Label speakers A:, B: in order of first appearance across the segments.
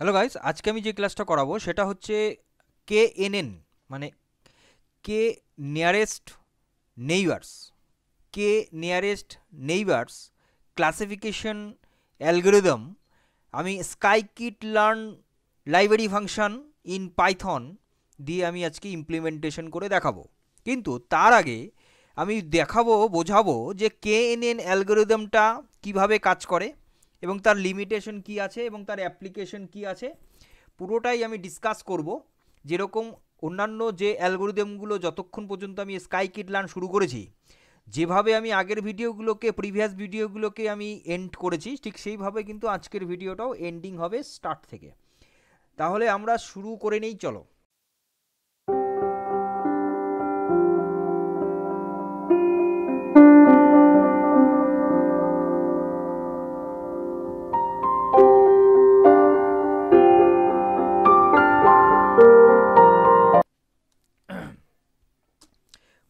A: Hello guys, আজকে আমি যে ক্লাসটা করাবো সেটা হচ্ছে KNN, মানে K nearest neighbours, K nearest neighbours classification algorithm. আমি scikit learn library function in Python দিয়ে আমি আজকে ইমপ্লিমেন্টেশন করে দেখাবো। কিন্তু তার আগে আমি বোঝাবো যে KNN অ্যালগোরিদমটা কিভাবে কাজ করে এবং তার লিমিটেশন কি আছে এবং তার অ্যাপ্লিকেশন কি আছে, পুরোটাই আমি ডিসকাস করব। যেরকম অন্যান্য যে অ্যালগোরিদমগুলো যতক্ষণ পর্যন্ত আমি স্কাইকিট লার্ন শুরু করেছি, যেভাবে আমি আগের প্রিভিয়াস ভিডিওগুলোকে আমি এন্ড করেছি, ঠিক সেইভাবে কিন্তু আজকের ভিডিওটাও এন্ডিং হবে স্টার্ট থেকে। তাহলে আমরা শুরু করে নেই, চলো।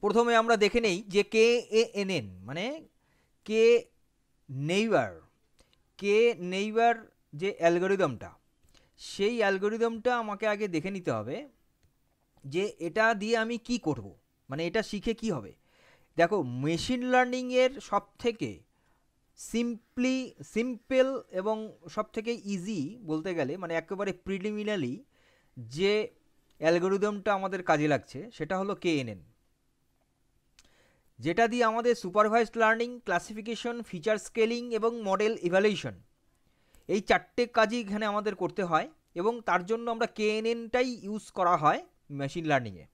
A: প্রথমে আমরা দেখে নেই যে KNN মানে কে নেইবার, কে নেইবার যে অ্যালগোরিদমটা, সেই অ্যালগোরিদমটা আমাকে আগে দেখে নিতে হবে যে এটা দিয়ে আমি কি করব, মানে এটা শিখে কি হবে। দেখো, মেশিন লার্নিংয়ের সব থেকে সিম্পল এবং সব থেকে ইজি বলতে গেলে, মানে একেবারে প্রিলিমিনারি যে অ্যালগোরিদমটা আমাদের কাজে লাগছে সেটা হলো KNN, যেটা দিয়ে আমাদের supervised learning, classification, feature scaling এবং মডেল ইভ্যালুয়েশন, এই চারটে কাজই এখানে আমাদের করতে হয় এবং তার জন্য আমরা KNNটাই ইউজ করা হয় মেশিন লার্নিংয়ে।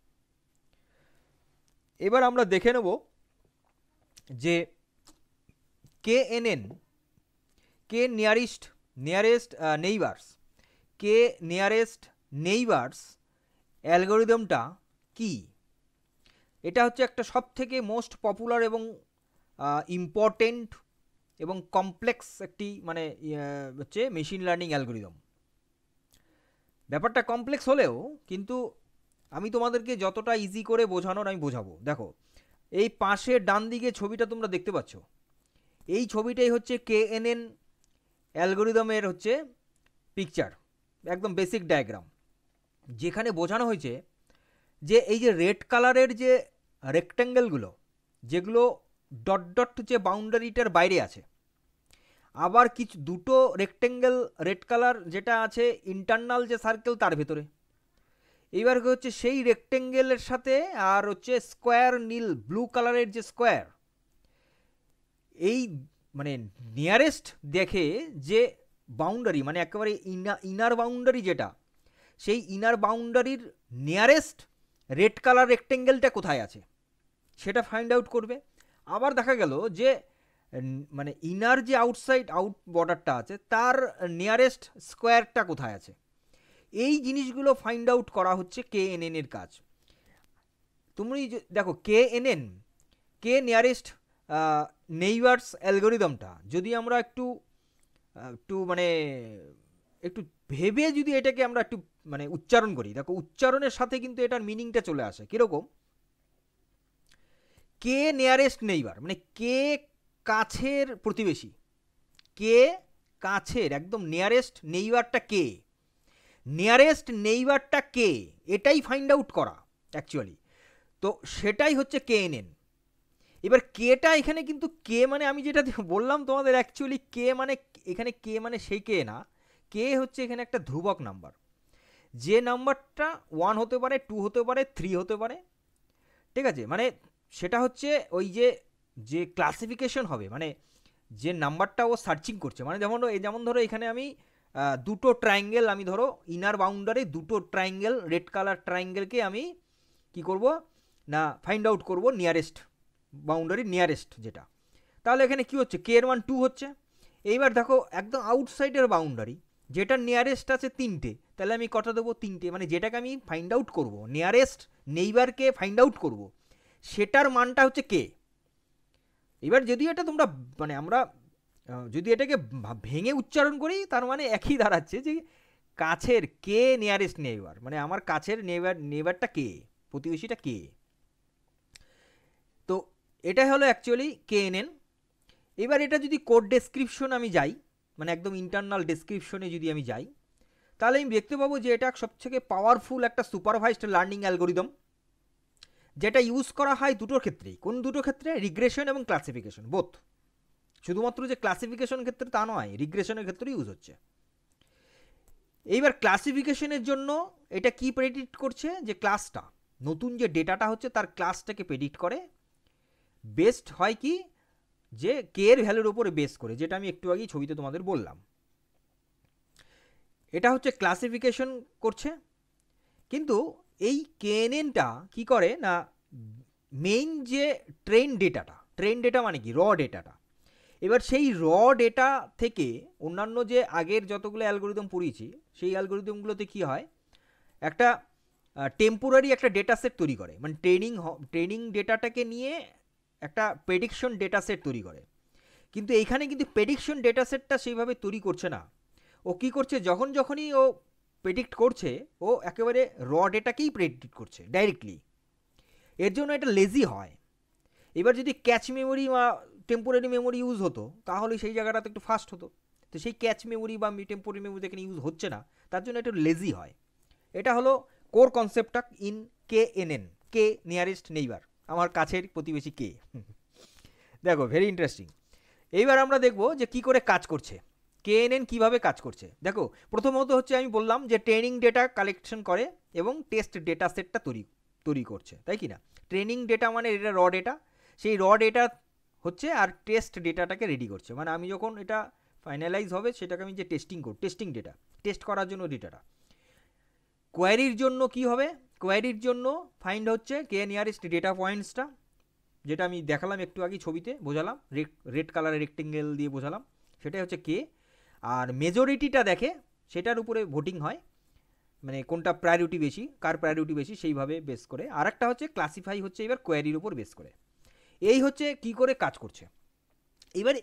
A: এবার আমরা দেখে নেব যে KNN, কে nearest neighbours, K nearest neighbours অ্যালগোরিদমটা কি। এটা হচ্ছে একটা সব থেকে মোস্ট পপুলার এবং ইম্পর্টেন্ট এবং কমপ্লেক্স একটি মানে হচ্ছে মেশিন লার্নিং অ্যালগোরিদম। ব্যাপারটা কমপ্লেক্স হলেও কিন্তু আমি তোমাদেরকে যতটা ইজি করে বোঝানোর আমি বোঝাবো। দেখো, এই পাশে ডান দিকে ছবিটা তোমরা দেখতে পাচ্ছ, এই ছবিটাই হচ্ছে KNN অ্যালগোরিদমের হচ্ছে পিকচার, একদম বেসিক ডায়াগ্রাম, যেখানে বোঝানো হয়েছে যে এই যে রেড কালারের যে রেক্ট্যাঙ্গেলগুলো, যেগুলো ডট ডট যে বাউন্ডারিটার বাইরে আছে, আবার কিছু দুটো রেক্ট্যাঙ্গেল রেড কালার যেটা আছে ইন্টারনাল যে সার্কেল তার ভেতরে। এইবার হচ্ছে সেই রেক্ট্যাঙ্গেলের সাথে আর হচ্ছে স্কোয়ার নীল ব্লু কালারের যে স্কোয়ার, এই মানে নিয়ারেস্ট দেখে যে বাউন্ডারি, মানে একেবারে ইনার বাউন্ডারি যেটা, সেই ইনার বাউন্ডারির নিয়ারেস্ট রেড কালার রেক্ট্যাঙ্গেলটা কোথায় আছে সেটা ফাইন্ড আউট করবে। আবার দেখা গেল যে মানে ইনার যে আউট বর্ডারটা আছে তার নিয়ারেস্ট স্কোয়ারটা কোথায় আছে। এই জিনিসগুলো ফাইন্ড আউট করা হচ্ছে KNN এর কাজ। তুমি দেখো, KNN, কে নিয়ারেস্ট নেইবার্স অ্যালগোরিদমটা যদি আমরা একটু একটু মানে একটু ভেবে যদি এটাকে আমরা একটু মানে উচ্চারণ করি, দেখো উচ্চারণের সাথে কিন্তু এটার মিনিংটা চলে আসে কীরকম। কে নিয়ারেস্ট নেইবার মানে কে কাছের প্রতিবেশী, কে কাছের একদম নিয়ারেস্ট নেইবারটা কে, নিয়ারেস্ট নেইবারটা কে, এটাই ফাইন্ড আউট করা অ্যাকচুয়ালি। তো সেটাই হচ্ছে KNN। এবার কেটা এখানে কিন্তু কে মানে আমি যেটা বললাম তোমাদের, অ্যাকচুয়ালি কে মানে এখানে কে মানে সেই কে না, কে হচ্ছে এখানে একটা ধ্রুবক নাম্বার, যে নাম্বারটা 1 হতে পারে, 2 হতে পারে, 3 হতে পারে, ঠিক আছে। মানে সেটা হচ্ছে ওই যে যে ক্লাসিফিকেশন হবে, মানে যে নাম্বারটা ও সার্চিং করছে, মানে যেমন ধরো এখানে আমি দুটো ট্রায়াঙ্গেল, আমি ধরো ইনার বাউন্ডারি দুটো ট্রায়াঙ্গেল, রেড কালার ট্রায়াঙ্গেলকে আমি কি করব না ফাইন্ড আউট করব নিয়ারেস্ট বাউন্ডারি, নিয়ারেস্ট যেটা। তাহলে এখানে কি হচ্ছে, কে এর মান 2 হচ্ছে। এইবার দেখো একদম আউটসাইডের বাউন্ডারি যেটা নিয়ারেস্ট আছে 3টে, তাহলে আমি কটা দেবো, 3টে, মানে যেটাকে আমি ফাইন্ড আউট করব, নিয়ারেস্ট নেইবারকে ফাইন্ড আউট করব, সেটার মানটা হচ্ছে কে। এবার যদি এটা তোমরা মানে আমরা যদি এটাকে ভেঙে উচ্চারণ করি, তার মানে একই দাঁড়াচ্ছে যে কাছের কে নিয়ারেস্ট নেইবার, মানে আমার কাছের নেইবারটা কে, প্রতিবেশীটা কে। তো এটা হলো অ্যাকচুয়ালি KNN। এবার এটা যদি কোড ডেসক্রিপশন আমি যাই, মানে একদম ইন্টারনাল ডেসক্রিপশনে যদি আমি যাই, তাহলে আমি দেখতে পাবো যে এটা সবথেকে পাওয়ারফুল একটা সুপারভাইজড লার্নিং অ্যালগোরিদম, যেটা ইউজ করা হয় দুটোর ক্ষেত্রেই। কোন দুটো ক্ষেত্রে? রিগ্রেশন এবং ক্লাসিফিকেশন, বোথ। শুধুমাত্র যে ক্লাসিফিকেশন ক্ষেত্রে তা নয়, রিগ্রেশনের ক্ষেত্রে ইউজ হচ্ছে। এইবার ক্লাসিফিকেশনের জন্য এটা কি প্রেডিক্ট করছে? যে ক্লাসটা, নতুন যে ডেটাটা হচ্ছে তার ক্লাসটাকে প্রেডিক্ট করে। বেস্ট হয় কি? যে কে এর ভ্যালুর উপরে বেস করে, যেটা আমি একটু আগেই ছবিতে তোমাদের বললাম। এটা হচ্ছে ক্লাসিফিকেশন করছে। কিন্তু এই কেএনএনটা কি করে না, মেইন যে ট্রেন ডেটা মানে কি? র ডেটাটা। এবার সেই র ডেটা থেকে অন্যান্য যে আগের যতগুলো অ্যালগোরিদম পড়িয়েছি, সেই অ্যালগোরিদমগুলোতে কি হয়, একটা টেম্পোরারি একটা ডেটা সেট তৈরি করে, মানে ট্রেনিং ডেটাটাকে নিয়ে একটা প্রেডিকশন ডেটা সেট তৈরি করে। কিন্তু এইখানে কিন্তু প্রেডিকশন ডেটা সেটটা সেইভাবে তৈরি করছে না। ও কি করছে, যখনই ও প্রেডিক্ট করছে, ও একেবারে র ডেটাকেই প্রেডিক্ট করছে ডাইরেক্টলি। এর জন্য এটা লেজি হয়। এবার যদি ক্যাচ মেমোরি বা টেম্পোরারি মেমোরি ইউজ হতো, তাহলে সেই জায়গাটাতে একটু ফাস্ট হতো। তো সেই ক্যাচ মেমোরি বা টেম্পোরারি মেমোরি এখানে ইউজ হচ্ছে না, তার জন্য একটু লেজি হয়। এটা হলো কোর কনসেপ্টটা ইন কেএনএন, কে নিয়ারেস্ট নেইবার, আমার কাছের প্রতিবেশী কে। দেখো, ভেরি ইন্টারেস্টিং। এইবার আমরা দেখব যে কি করে কাজ করছে, কেএনএন কিভাবে কাজ করছে। দেখো, প্রথমত হচ্ছে আমি বললাম যে ট্রেনিং ডেটা কালেকশন করে এবং টেস্ট ডেটা সেটটা তৈরি করছে, তাই কি না? ট্রেনিং ডেটা মানে এটা র ডেটা, সেই র ডেটা হচ্ছে, আর টেস্ট ডেটাটাকে রেডি করছে। মানে আমি যখন এটা ফাইনালাইজ হবে, সেটাকে আমি যে টেস্টিং ডেটা, টেস্ট করার জন্য ডেটাটা। কোয়ারির জন্য কি হবে? কোয়ারির জন্য ফাইন্ড হচ্ছে কে নিয়ারেস্ট ডেটা পয়েন্টসটা, যেটা আমি দেখালাম একটু আগে ছবিতে বোঝালাম, রেড কালারের রেক্টেঙ্গেল দিয়ে বোঝালাম, সেটাই হচ্ছে কে। আর মেজরিটিটা দেখে, সেটার উপরে ভোটিং হয়, মানে কোনটা প্রায়োরিটি বেশি, কার প্রায়োরিটি বেশি, সেইভাবে বেস করে। আর একটা হচ্ছে ক্লাসিফাই হচ্ছে এবার কোয়ারির উপর বেস করে। এই হচ্ছে কি করে কাজ করছে। এবারে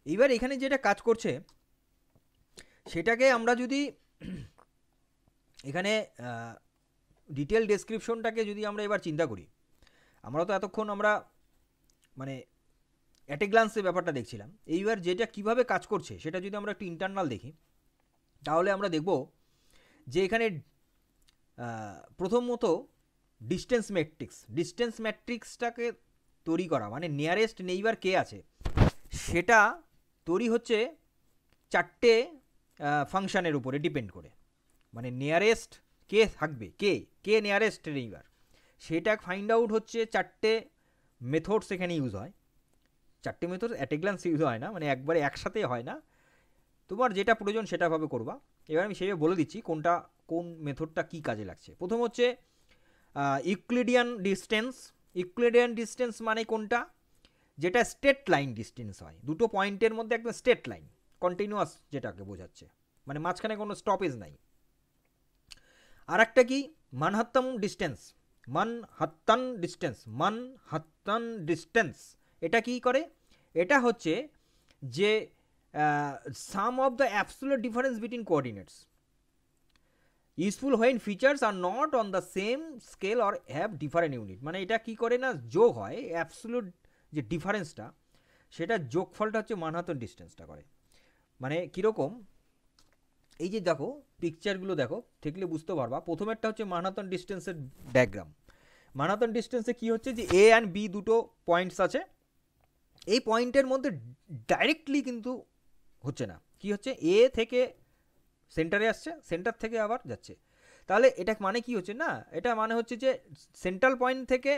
A: এইবার এখানে যেটা কাজ করছে, সেটাকে আমরা যদি এখানে ডিটেল ডেসক্রিপশনটাকে যদি আমরা এবার চিন্তা করি, আমরা তো এতক্ষণ আমরা মানে অ্যাট এ গ্লান্সে ব্যাপারটা দেখছিলাম। এইবার যেটা কিভাবে কাজ করছে, সেটা যদি আমরা একটু ইন্টারনাল দেখি, তাহলে আমরা দেখব যে এখানে প্রথমত ডিস্টেন্স ম্যাট্রিক্সটাকে তৈরি করা, মানে নিয়ারেস্ট নেইবার কে আছে, সেটা তৈরি হচ্ছে চারটে ফাংশানের উপরে ডিপেন্ড করে। মানে নিয়ারেস্ট কে থাকবে, কে নিয়ারেস্ট নেইবার, সেটা ফাইন্ড আউট হচ্ছে চারটে মেথডস এখানে ইউজ হয়। চারটে method at a glance use হয় না, মানে একবারে একসাথে হয় না, তোমার যেটা প্রয়োজন সেটাভাবে করবা। এবার আমি সেইভাবে বলে দিচ্ছি কোন মেথডটা কী কাজে লাগছে। প্রথম হচ্ছে ইউক্লিডিয়ান ডিস্টেন্স মানে কোনটা? যেটা স্ট্রেট লাইন ডিস্টেন্স হয়, দুটো পয়েন্টের মধ্যে একদম স্ট্রেট লাইন, কন্টিনিউয়াস, যেটাকে বোঝাচ্ছে, মানে মাঝখানে কোনো স্টপেজ নাই। আর একটা কি? Manhattan distance. এটা কি করে? এটা হচ্ছে যে sum of the absolute difference between coordinates, useful when features are not on the same scale or have different unit. মানে এটা কি করে না, যোগ হয় অ্যাবসোলিউট যে ডিফারেন্সটা, সেটা যোগফলটা হচ্ছে মানহাত্তান ডিস্টেন্সটা করে। মানে কীরকম, এই যে দেখো পিকচারগুলো দেখো, দেখলে বুঝতে পারবা। প্রথমেরটা হচ্ছে মানহাত্তান ডিস্টেন্সের ডায়াগ্রাম। মানহাত্তান ডিস্টেন্সে কি হচ্ছে, যে এ অ্যান্ড বি দুটো পয়েন্টস আছে, এই পয়েন্টের মধ্যে ডাইরেক্টলি কিন্তু হচ্ছে না, কি হচ্ছে, এ থেকে সেন্টারে আসছে, সেন্টার থেকে আবার যাচ্ছে। তাহলে এটা মানে কি হচ্ছে না, এটা মানে হচ্ছে যে সেন্ট্রাল পয়েন্ট থেকে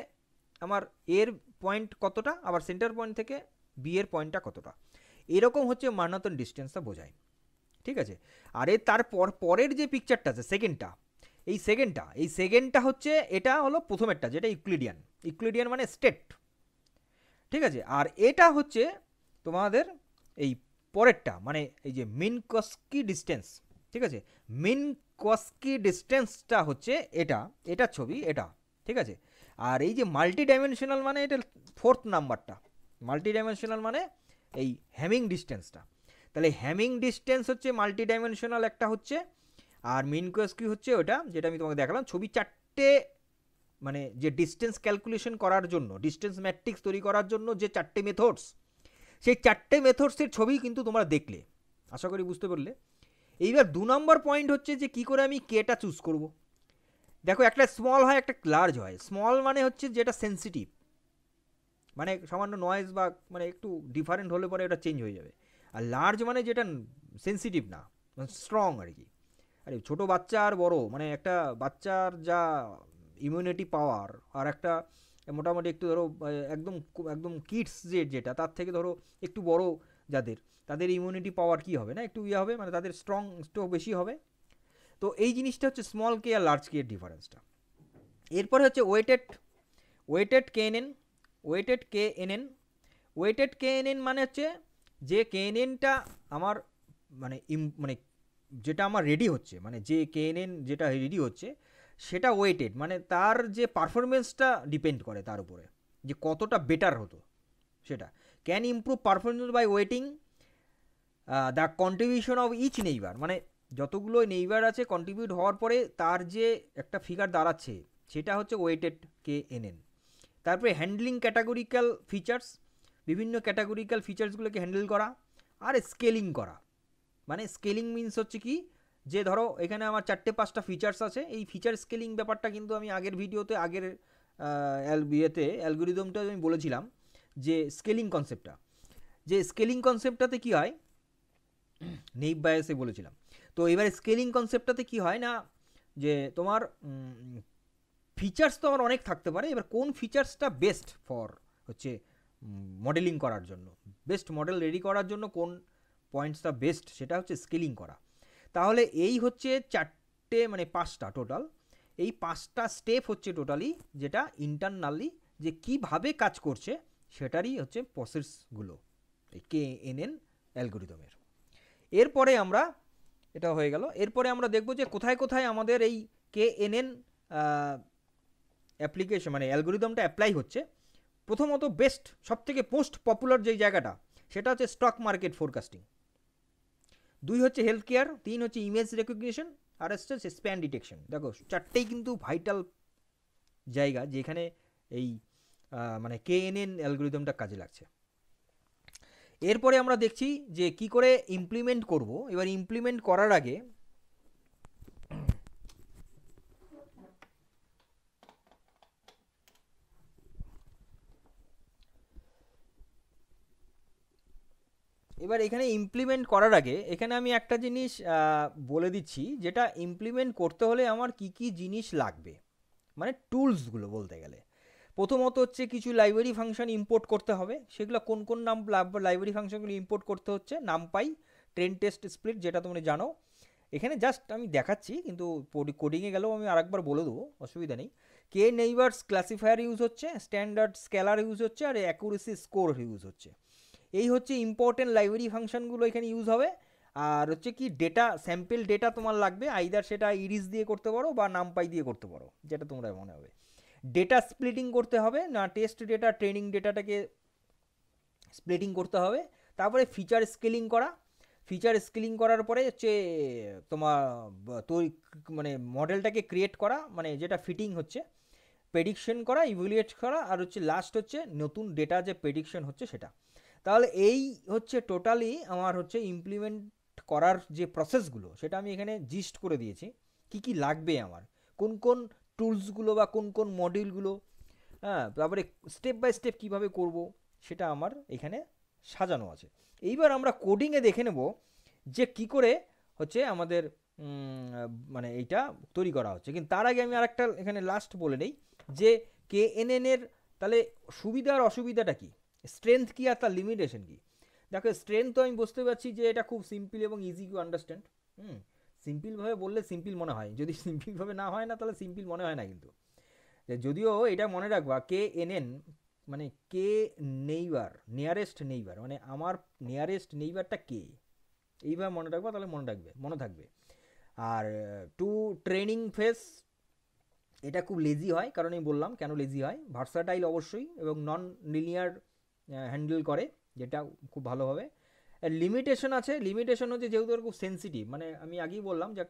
A: আমার এর পয়েন্ট কতটা, আবার সেন্টার পয়েন্ট থেকে বি এর পয়েন্টটা কতটা, এরকম হচ্ছে মানহাত্তান ডিস্টেন্সটা বোঝায়। ঠিক আছে? আর তারপর পরের যে পিকচারটা আছে, এই সেকেন্ডটা হচ্ছে, এটা হলো প্রথমেরটা, যেটা ইউক্লিডিয়ান মানে স্টেট। ঠিক আছে? আর এটা হচ্ছে তোমাদের এই পরেরটা, মানে এই যে মিনকস্কি ডিস্টেন্স। ঠিক আছে? মিনকস্কি ডিস্টেন্সটা হচ্ছে এটা ছবি এটা। ঠিক আছে? আর এই যে মাল্টি ডাইমেনশনাল, মানে এটা ফোর্থ নাম্বারটা, মাল্টি ডাইমেনশনাল মানে এই হ্যামিং ডিস্টেন্সটা। তাহলে হ্যামিং ডিস্টেন্স হচ্ছে মাল্টি ডাইমেনশনাল একটা হচ্ছে, আর মিনকস্কি হচ্ছে ওটা, যেটা আমি তোমাকে দেখালাম ছবি। চারটে মানে যে ডিস্টেন্স ক্যালকুলেশন করার জন্য, ডিস্টেন্স ম্যাট্রিক্স তৈরি করার জন্য যে চারটে মেথডস, সেই 4টে মেথডসের ছবি কিন্তু তোমরা দেখলে, আশা করি বুঝতে পারলে। এইবার 2 নম্বর পয়েন্ট হচ্ছে যে কী করে আমি কেটা চুজ করব। দেখো, একটা স্মল হয়, একটা লার্জ হয়। স্মল মানে হচ্ছে যেটা সেন্সিটিভ, মানে সামান্য নয়েজ বা মানে একটু ডিফারেন্ট হলে পরে এটা চেঞ্জ হয়ে যাবে। আর লার্জ মানে যেটা সেন্সিটিভ না, স্ট্রং আর কি। আরে ছোটো বাচ্চা আর বড়, মানে একটা বাচ্চার যা ইমিউনিটি পাওয়ার আর একটা মোটামুটি একটু ধরো একদম একদম কিডস যেটা তার থেকে ধরো একটু বড় যাদের, তাদের ইমিউনিটি পাওয়ার কী হবে না, একটু ইয়ে হবে, মানে তাদের স্ট্রং বেশি হবে। তো এই জিনিসটা হচ্ছে স্মল কে আর লার্জ কে এর ডিফারেন্সটা। এরপরে হচ্ছে ওয়েটেড কেএনএন। ওয়েটেড কেএনএন মানে হচ্ছে যে কেএনএনটা আমার মানে মানে যেটা আমার রেডি হচ্ছে, মানে যে কেএনএন যেটা রেডি হচ্ছে সেটা ওয়েটেড, মানে তার যে পারফরমেন্সটা ডিপেন্ড করে তার উপরে যে কতটা বেটার হতো সেটা। Can improve performance by weighting the contribution of each neighbour, মানে যতগুলো নেইবার আছে কন্ট্রিবিউট হওয়ার পরে তার যে একটা ফিগার দাঁড়াচ্ছে সেটা হচ্ছে ওয়েটেড কেএনএন। তারপরে হ্যান্ডলিং ক্যাটাগরিক্যাল ফিচার্স, বিভিন্ন ক্যাটাগরিক্যাল ফিচার্সগুলোকে হ্যান্ডেল করা। আর স্কেলিং করা, মানে স্কেলিং মিনস হচ্ছে কি, যে ধরো এখানে আমার 4-5টা ফিচার্স আছে, এই ফিচার স্কেলিং ব্যাপারটা কিন্তু আমি আগের ভিডিওতে আগের অ্যালগোরিদমটা আমি বলেছিলাম যে স্কেলিং কনসেপ্টটাতে কী হয়, নেইভ বায়াসে বলেছিলাম। তো এবার স্কেলিং কনসেপ্টটাতে কী হয় না, যে তোমার ফিচার্স তো আমার অনেক থাকতে পারে, এবার কোন ফিচার্সটা বেস্ট ফর হচ্ছে মডেলিং করার জন্য, বেস্ট মডেল রেডি করার জন্য কোন পয়েন্টসটা বেস্ট, সেটা হচ্ছে স্কেলিং করা। তাহলে এই হচ্ছে 4টে মানে 5টা টোটাল, এই 5টা স্টেপ হচ্ছে টোটালি যেটা ইন্টারনালি যে কিভাবে কাজ করছে সেটারই হচ্ছে প্রসেসগুলো এই কেএনএন অ্যালগোরিদমের। এরপরে আমরা, এটা হয়ে গেল, এরপরে আমরা দেখব যে কোথায় কোথায় আমাদের এই কেএনএন অ্যাপ্লিকেশন মানে অ্যালগোরিদমটা অ্যাপ্লাই হচ্ছে। প্রথমত বেস্ট সবথেকে মোস্ট পপুলার যেই জায়গাটা সেটা হচ্ছে স্টক মার্কেট ফোরকাস্টিং, 2 হচ্ছে হেলথ কেয়ার, 3 হচ্ছে ইমেজ রেকগনিশন, আর হচ্ছে স্প্যান ডিটেকশন। দেখো 4টেই কিন্তু ভাইটাল জায়গা যেখানে এই মানে কেএনএন অ্যালগোরিদমটা কাজে লাগছে। এরপরে আমরা দেখছি যে কি করে ইমপ্লিমেন্ট করব। এবার ইমপ্লিমেন্ট করার আগে এখানে আমি একটা জিনিস বলে দিচ্ছি, যেটা ইমপ্লিমেন্ট করতে হলে আমার কি কি জিনিস লাগবে, মানে টুলসগুলো বলতে গেলে। প্রথমত হচ্ছে কিছু লাইব্রেরি ফাংশন ইম্পোর্ট করতে হবে। সেগুলো কোন কোন লাইব্রেরি ফাংশনগুলো ইম্পোর্ট করতে হচ্ছে, নামপাই, ট্রেন টেস্ট স্প্লিট, যেটা তোমরা জানো। এখানে জাস্ট আমি দেখাচ্ছি, কিন্তু কোডিংয়ে গেলেও আমি আরেকবার বলে দেবো, অসুবিধা নেই। কে নেইবার্স ক্লাসিফায়ার ইউজ হচ্ছে, স্ট্যান্ডার্ড স্কেলার ইউজ হচ্ছে, আর অ্যাকুরেসি স্কোর ইউজ হচ্ছে। এই হচ্ছে ইম্পর্টেন্ট লাইব্রেরি ফাংশনগুলো এখানে ইউজ হবে। আর হচ্ছে কি ডেটা, স্যাম্পল ডেটা তোমার লাগবে, আইদার সেটা ইরিস দিয়ে করতে পারো বা নামপাই দিয়ে করতে পারো, যেটা তোমরা মনে হবে। ডেটা স্প্লিটিং করতে হবে, না টেস্ট ডেটা ট্রেনিং ডেটাটাকে স্প্লিটিং করতে হবে। তারপরে ফিচার স্কেলিং করার পরে হচ্ছে তোমার তৈরি মানে মডেলটাকে ক্রিয়েট করা, মানে যেটা ফিটিং হচ্ছে, প্রেডিকশন করা, ইভ্যালুয়েট করা, আর হচ্ছে লাস্ট হচ্ছে নতুন ডেটা যে প্রেডিকশন হচ্ছে সেটা। তাহলে এই হচ্ছে টোটালি আমার হচ্ছে ইমপ্লিমেন্ট করার যে প্রসেসগুলো, সেটা আমি এখানে জিস্ট করে দিয়েছি। কি কি লাগবে আমার, কোন কোন টুলসগুলো বা কোন কোন মডিউলগুলো, হ্যাঁ, তারপরে স্টেপ বাই স্টেপ কীভাবে করব সেটা আমার এখানে সাজানো আছে। এইবার আমরা কোডিংয়ে দেখে নেব যে কি করে হচ্ছে আমাদের মানে এইটা তৈরি করা হচ্ছে। কিন্তু তার আগে আমি আরেকটা এখানে লাস্ট বলে নেই যে কেএনএন এর তাহলে সুবিধা আর অসুবিধাটা কি, স্ট্রেংথ কী আর তার লিমিটেশন কী। দেখো, স্ট্রেংথ তো আমি বুঝতে পারছি যে এটা খুব সিম্পল এবং ইজি টু আন্ডারস্ট্যান্ড। সিম্পলভাবে বললে সিম্পল মনে হয়, যদি সিম্পলভাবে না হয় না তাহলে সিম্পল মনে হয় না। কিন্তু যদিও এটা মনে রাখবা, কেএনএন মানে কে নিয়ারেস্ট নেইবার, মানে আমার নিয়ারেস্ট নেইবারটা কে, এইভাবে মনে রাখবা, তাহলে মনে থাকবে। আর টু ট্রেনিং ফেস, এটা খুব লেজি হয়, কারণ আমি বললাম কেন লেজি হয়। ভার্সাটাইল অবশ্যই, এবং নন লিনিয়ার হ্যান্ডেল করে, যেটা খুব ভালোভাবে। লিমিটেশন আছে, লিমিটেশন হচ্ছে যেহেতু খুব সেন্সিটিভ, মানে আমি আগেই বললাম যে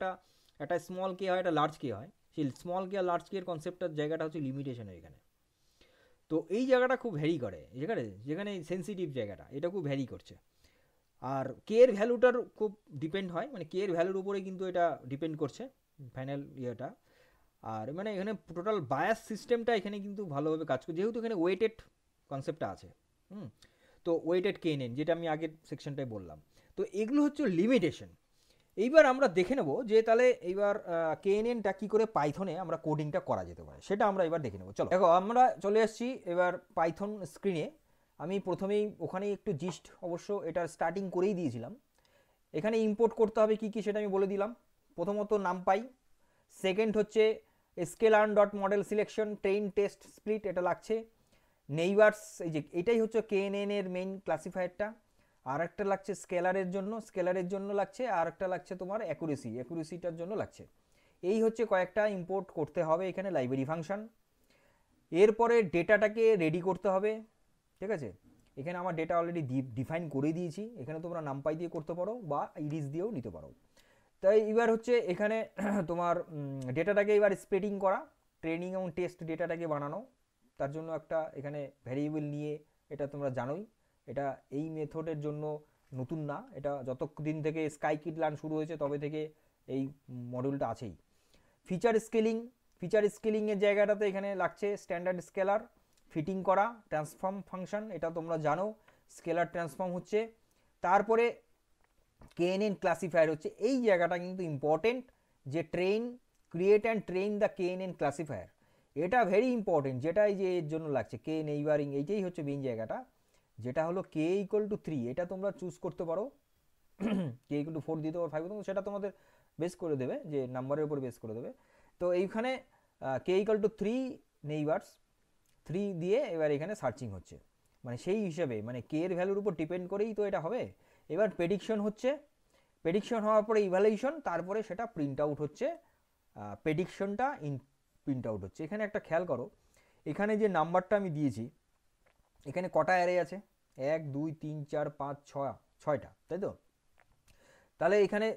A: একটা স্মল কে হয়, একটা লার্জ কে হয়, সেই স্মল কে আর লার্জ কে এর কনসেপ্টটার জায়গাটা হচ্ছে লিমিটেশনের এখানে। তো এই জায়গাটা খুব ভ্যারি করে, যেখানে যেখানে সেন্সিটিভ জায়গাটা এটা খুব ভ্যারি করছে। আর কে এর ভ্যালুটার খুব ডিপেন্ড হয়, মানে কে এর ভ্যালুর উপরে কিন্তু এটা ডিপেন্ড করছে ফাইনাল ইয়েটা। আর মানে এখানে টোটাল বায়াস সিস্টেমটা এখানে কিন্তু ভালোভাবে কাজ করে, যেহেতু এখানে ওয়েটেড কনসেপ্টটা আছে। হুম। তো ওয়েটেড কেএনএন যেটা আমি আগের সেকশনটায় বললাম। তো এগুলো হচ্ছে লিমিটেশন। এইবার আমরা দেখে নেব যে তাহলে এইবার কেএনএনটা কী করে পাইথনে আমরা কোডিংটা করা যেতে পারে, সেটা আমরা এবার দেখে নেব। চলো দেখো, আমরা চলে এসেছি এবার পাইথন স্ক্রিনে। আমি প্রথমেই ওখানেই একটু জিস্ট অবশ্য এটার স্টার্টিং করেই দিয়েছিলাম। এখানে ইম্পোর্ট করতে হবে কি কি সেটা আমি বলে দিলাম। প্রথমত নামপাই, সেকেন্ড হচ্ছে scalar dot model selection train test split, এটা লাগছে। নেইবার্স, এই যে এটাই হচ্ছে কেএনএন এর মেইন ক্লাসিফায়ারটা। আর একটা লাগছে স্কেলারের জন্য লাগছে, আর একটা লাগছে তোমার অ্যাকুরেসিটার জন্য লাগছে। এই হচ্ছে কয়েকটা ইম্পোর্ট করতে হবে এখানে লাইব্রেরি ফাংশন। এরপরে ডেটাটাকে রেডি করতে হবে, ঠিক আছে। এখানে আমার ডেটা অলরেডি ডিফাইন করে দিয়েছি, এখানে তোমরা নামপাই দিয়ে করতে পারো বা ইরিস দিয়েও নিতে পারো। তাই এবার হচ্ছে এখানে তোমার ডেটাটাকে এবার স্প্রেডিং করা, ট্রেনিং এবং টেস্ট ডেটাটাকে বানানো। তার জন্য একটা এখানে ভ্যারিয়েবল নিয়ে, এটা তোমরা জানোই, এটা এই মেথডের জন্য নতুন না, এটা যতদিন থেকে স্কাইকিট লার্ন শুরু হয়েছে তবে থেকে এই মডিউলটা আছেই। ফিচার স্কেলিংয়ের জায়গাটাতে এখানে লাগছে স্ট্যান্ডার্ড স্কেলার, ফিটিং করা, ট্রান্সফর্ম ফাংশন, এটা তোমরা জানো স্কেলার ট্রান্সফর্ম হচ্ছে। তারপরে কেএনএন ক্লাসিফায়ার হচ্ছে এই জায়গাটা কিন্তু ইম্পর্টেন্ট, যে create and train the KNN classifier, এটা ভেরি ইম্পর্টেন্ট। যেটাই যে এর জন্য লাগছে কে নেইবারিং, এইটাই হচ্ছে মেইন জায়গাটা, যেটা হলো কে ইকুয়াল টু 3, এটা তোমরা চুজ করতে পারো। কে ইকুয়াল টু 4 দিতে পারো, 5 দিতে পারো, সেটা তোমাদের বেস করে দেবে, যে নাম্বারের উপর বেস করে দেবে। তো এইখানে কে ইকুয়াল টু 3 নেইবার্স 3 দিয়ে এবার এখানে সার্চিং হচ্ছে, মানে সেই হিসাবে মানে কে এর ভ্যালুর উপর ডিপেন্ড করেই তো এটা হবে। এবার প্রেডিকশন হচ্ছে, প্রেডিকশন হওয়ার পরে ইভ্যালুয়েশন, তারপরে সেটা প্রিন্ট আউট হচ্ছে, প্রেডিকশনটা প্রিন্ট আউট হচ্ছে। এখানে একটা খেয়াল করো, এখানে যে নাম্বারটা আমি দিয়েছি, এখানে কটা অ্যারে আছে, 1 2 3 4 5 6টা, তাই তো। তাহলে এখানে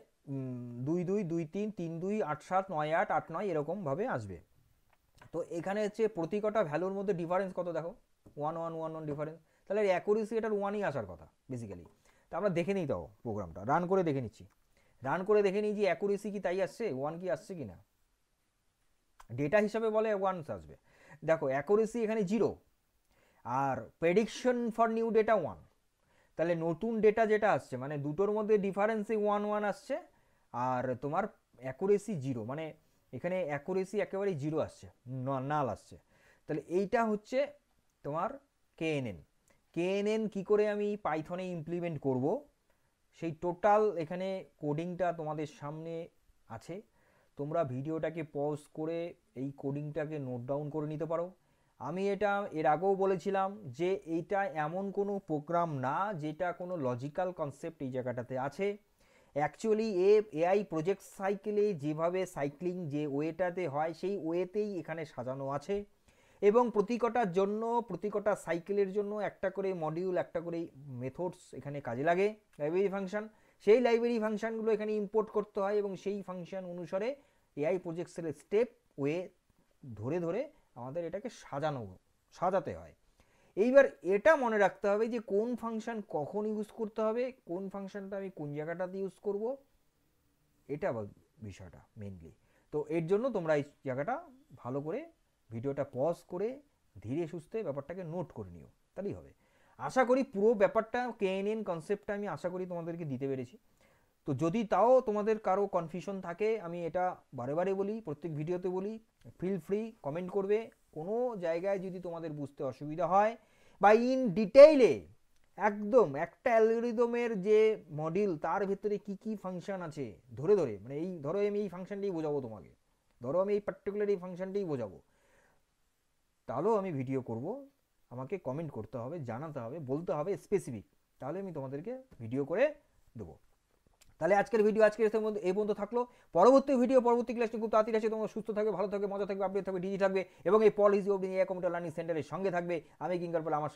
A: 2 2 2 3 3 2 8 7 9 8 8 9 এরকমভাবে আসবে। তো এখানে হচ্ছে প্রতি কটা ভ্যালুর মধ্যে ডিফারেন্স কত দেখো, 1 1 1 1 ডিফারেন্স, তাহলে অ্যাকুরেসি এটার 1ই আসার কথা বেসিক্যালি। তা আমরা দেখে নিই, তাও প্রোগ্রামটা রান করে দেখে নিচ্ছি, যে অ্যাকুরেসি কি তাই আসছে, 1 কি আসছে কি না। ডেটা হিসাবে বলে 1 আসবে। দেখো অ্যাকুরেসি এখানে 0, আর প্রেডিকশন ফর নিউ ডেটা 1, তাহলে নতুন ডেটা যেটা আসছে মানে দুটোর মধ্যে ডিফারেন্সই 1 1 আসছে, আর তোমার অ্যাকুরেসি 0, মানে এখানে অ্যাকুরেসি একেবারেই 0 আসছে, নাল আসছে। তাহলে এইটা হচ্ছে তোমার কেএনএন কি করে আমি পাইথনে ইমপ্লিমেন্ট করব, সেই টোটাল এখানে কোডিংটা তোমাদের সামনে আছে। তোমরা ভিডিওটাকে পজ করে এই কোডিংটাকে নোট ডাউন করে নিতে পারো। আমি এটা এর আগেও বলেছিলাম যে এইটা এমন কোনো প্রোগ্রাম না যেটা কোনো লজিক্যাল কনসেপ্ট এই জায়গাটাতে আছে। অ্যাকচুয়ালি এআই প্রজেক্ট সাইকেলে যেভাবে সাইক্লিং যে ওয়েটাতে হয় সেই ওয়েতেই এখানে সাজানো আছে, এবং প্রতিকটার জন্য প্রতিকটা সাইকেলের জন্য একটা করে মডিউল, একটা করে মেথডস এখানে কাজে লাগে, লাইব্রেরি ফাংশন। সেই লাইব্রেরি ফাংশনগুলো এখানে ইম্পোর্ট করতে হয়, এবং সেই ফাংশন অনুসারে এআই প্রজেক্টসের স্টেপ ওয়ে ধরে ধরে আমাদের এটাকে সাজাতে হয়। এইবার এটা মনে রাখতে হবে যে কোন ফাংশন কখন ইউজ করতে হবে, কোন ফাংশনটা আমি কোন জায়গাটাতে ইউজ করব, এটা বিষয়টা মেইনলি। তো এর জন্য তোমরা এই জায়গাটা ভালো করে ভিডিওটা পজ করে ধীরে সুস্থে ব্যাপারটাকে নোট করে নিও, তাহলেই হবে। আশা করি পুরো ব্যাপারটা কেএনএন কনসেপ্টটা আমি আশা করি তোমাদেরকে দিতে পেরেছি। তো যদি তাও তোমাদের কারো কনফিউশন থাকে, আমি এটা বারে বারে বলি, প্রত্যেক ভিডিওতে বলি, ফিল ফ্রি কমেন্ট করবে। কোনো জায়গায় যদি তোমাদের বুঝতে অসুবিধা হয় বা ইন ডিটেইলে একদম একটা অ্যালগরিদমের যে মডিউল তার ভিতরে কি কি ফাংশন আছে ধরে ধরে, মানে এই ধরো আমি এই ফাংশনটাই বোঝাবো তোমাকে, ধরো আমি এই পার্টিকুলার এই ফাংশনটাই বোঝাবো, তাহলেও আমি ভিডিও করব। আমাকে কমেন্ট করতে হবে, জানাতে হবে, বলতে হবে স্পেসিফিক, তাহলে আমি তোমাদেরকে ভিডিও করে দেবো। তাহলে আজকের ভিডিও এই পর্যন্ত থাকলো। পরবর্তী ক্লাসটি খুব তাড়াতাড়ি আসে। তোমরা সুস্থ থাকবে, ভালো থাকবে, মজা থাকবে, আপডেট থাকবে, ডিজি থাকবে, এবং এই পল ইজ কম্পিউটার লার্নিং সেন্টারের সঙ্গে থাকবে। আমি কিঙ্কর পাল, আমার